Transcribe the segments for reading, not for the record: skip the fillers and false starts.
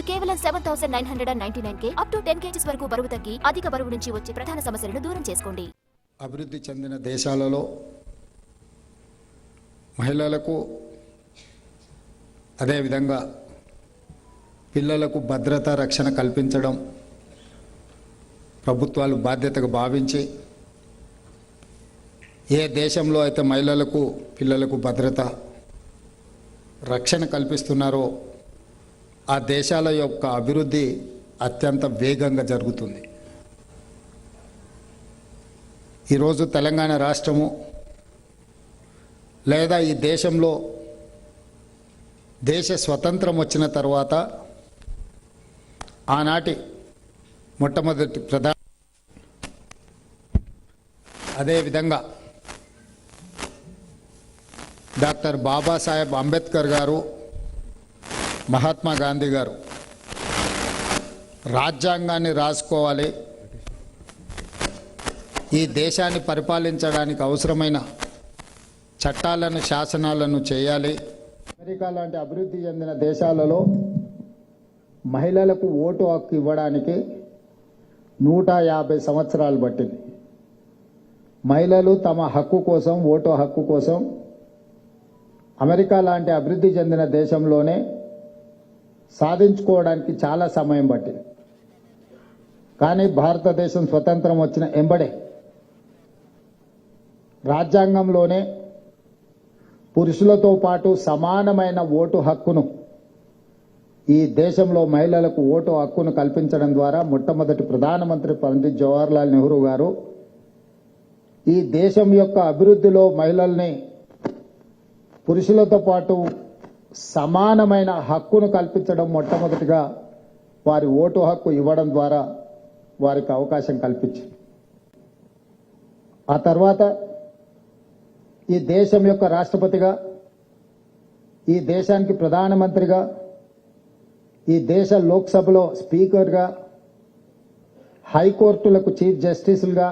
కేవలం 7,999 up to 10 kgs వరకు బరువు తగ్గి అధిక బరువు నుంచి వచ్చే ప్రధాన సమస్యలను దూరం చేసుకోండి. అభివృద్ధి చెందిన దేశాలలో మహిళలకు అదేవిధంగా పిల్లలకు భద్రత రక్షణ కల్పించడం ప్రభుత్వాలు బాధ్యతగా భావించి ఏ దేశంలో అయితే మహిళలకు పిల్లలకు భద్రత రక్షణ కల్పిస్తున్నారో ఆ దేశాల యొక్క అభివృద్ధి అత్యంత వేగంగా జరుగుతుంది. ఈరోజు తెలంగాణ రాష్ట్రము లేదా ఈ దేశంలో దేశ స్వతంత్రం వచ్చిన తర్వాత ఆనాటి మొట్టమొదటి అదేవిధంగా డాక్టర్ బాబాసాహెబ్ అంబేద్కర్ గారు, మహాత్మా గాంధీ గారు రాజ్యాంగాన్ని రాసుకోవాలి, ఈ దేశాన్ని పరిపాలించడానికి అవసరమైన చట్టాలను శాసనాలను చేయాలి. అమెరికా లాంటి అభివృద్ధి చెందిన దేశాలలో మహిళలకు ఓటు హక్కు ఇవ్వడానికి 150 సంవత్సరాలు పట్టింది. మహిళలు తమ హక్కు కోసం, ఓటు హక్కు కోసం అమెరికా లాంటి అభివృద్ధి చెందిన దేశంలోనే సాధించుకోవడానికి చాలా సమయం పట్టింది. కానీ భారతదేశం స్వతంత్రం వచ్చిన ఎంబడే రాజ్యాంగంలోనే పురుషులతో పాటు సమానమైన ఓటు హక్కును, ఈ దేశంలో మహిళలకు ఓటు హక్కును కల్పించడం ద్వారా మొట్టమొదటి ప్రధానమంత్రి పండిత్ జవహర్లాల్ నెహ్రూ గారు ఈ దేశం యొక్క అభివృద్ధిలో మహిళల్ని పురుషులతో పాటు సమానమైన హక్కును కల్పించడం, మొట్టమొదటిగా వారి ఓటు హక్కు ఇవ్వడం ద్వారా వారికి అవకాశం కల్పించింది. ఆ తర్వాత ఈ దేశం యొక్క రాష్ట్రపతిగా, ఈ దేశానికి ప్రధానమంత్రిగా, ఈ దేశ లోక్సభలో స్పీకర్గా, హైకోర్టులకు చీఫ్ జస్టిసులుగా,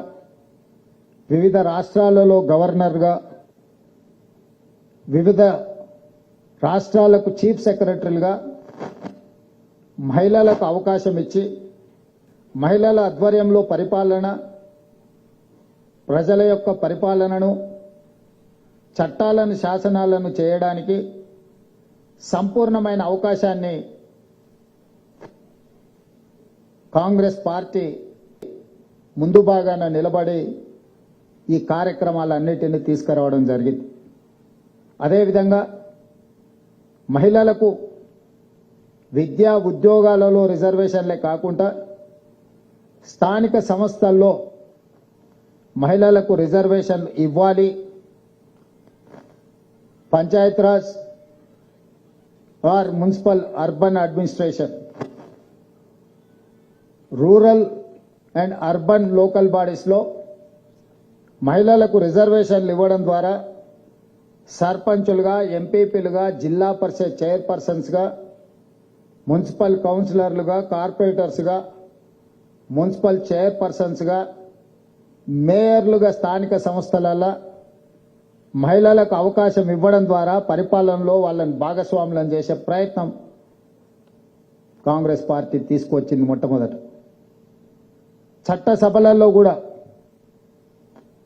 వివిధ రాష్ట్రాలలో గవర్నర్గా, వివిధ రాష్ట్రాలకు చీఫ్ సెక్రటరీలుగా మహిళలకు అవకాశం ఇచ్చి మహిళల ఆధ్వర్యంలో పరిపాలన, ప్రజల యొక్క పరిపాలనను, చట్టాలను, శాసనాలను చేయడానికి సంపూర్ణమైన అవకాశాన్ని కాంగ్రెస్ పార్టీ ముందు భాగాన నిలబడి ఈ కార్యక్రమాలన్నిటిని తీసుకురావడం జరిగింది. అదేవిధంగా మహిళలకు విద్యా ఉద్యోగాలలో రిజర్వేషన్లే కాకుండా స్థానిక సంస్థల్లో మహిళలకు రిజర్వేషన్ ఇవ్వాలి. Panchayati Raj or municipal urban administration, rural and urban local బాడీస్లో మహిళలకు రిజర్వేషన్లు ఇవ్వడం ద్వారా సర్పంచులుగా, ఎంపీపీలుగా, జిల్లా పరిషత్ చైర్పర్సన్స్గా, మున్సిపల్ కౌన్సిలర్లుగా, కార్పొరేటర్స్గా, మున్సిపల్ చైర్పర్సన్స్గా, మేయర్లుగా స్థానిక సంస్థలలో మహిళలకు అవకాశం ఇవ్వడం ద్వారా పరిపాలనలో వాళ్ళని భాగస్వాములను చేసే ప్రయత్నం కాంగ్రెస్ పార్టీ తీసుకొచ్చింది. మొట్టమొదట చట్టసభలలో కూడా,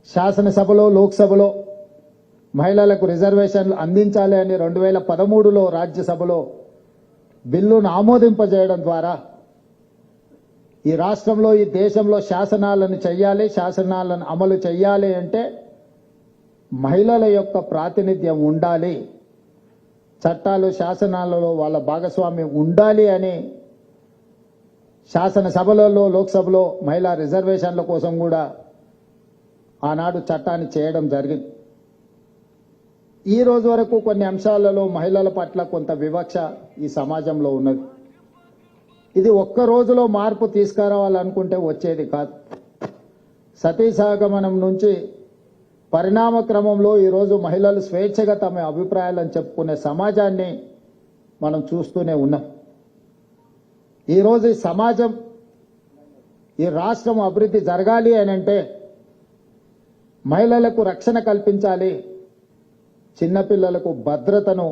శాసనసభలో, లోక్సభలో మహిళలకు రిజర్వేషన్లు అందించాలి అని 2013లో రాజ్యసభలో బిల్లును ఆమోదింపజేయడం ద్వారా ఈ రాష్ట్రంలో, ఈ దేశంలో శాసనాలను చెయ్యాలి, శాసనాలను అమలు చెయ్యాలి అంటే మహిళల యొక్క ప్రాతినిధ్యం ఉండాలి, చట్టాలు, శాసనాలలో వాళ్ళ భాగస్వామ్యం ఉండాలి అని శాసనసభలలో, లోక్సభలో మహిళా రిజర్వేషన్ల కోసం కూడా ఆనాడు చట్టాన్ని చేయడం జరిగింది. ఈ రోజు వరకు కొన్ని అంశాలలో మహిళల పట్ల కొంత వివక్ష ఈ సమాజంలో ఉన్నది. ఇది ఒక్క రోజులో మార్పు తీసుకురావాలనుకుంటే వచ్చేది కాదు. సతీ సహగమనం నుంచి పరిణామ క్రమంలో ఈరోజు మహిళలు స్వేచ్ఛగా తమ అభిప్రాయాలను చెప్పుకునే సమాజాన్ని మనం చూస్తూనే ఉన్నాం. ఈరోజు ఈ సమాజం, ఈ రాష్ట్రం అభివృద్ధి జరగాలి అని అంటే మహిళలకు రక్షణ కల్పించాలి, చిన్నపిల్లలకు భద్రతను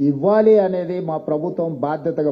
ఇవ్వాలి అనేది మా ప్రభుత్వం బాధ్యతగా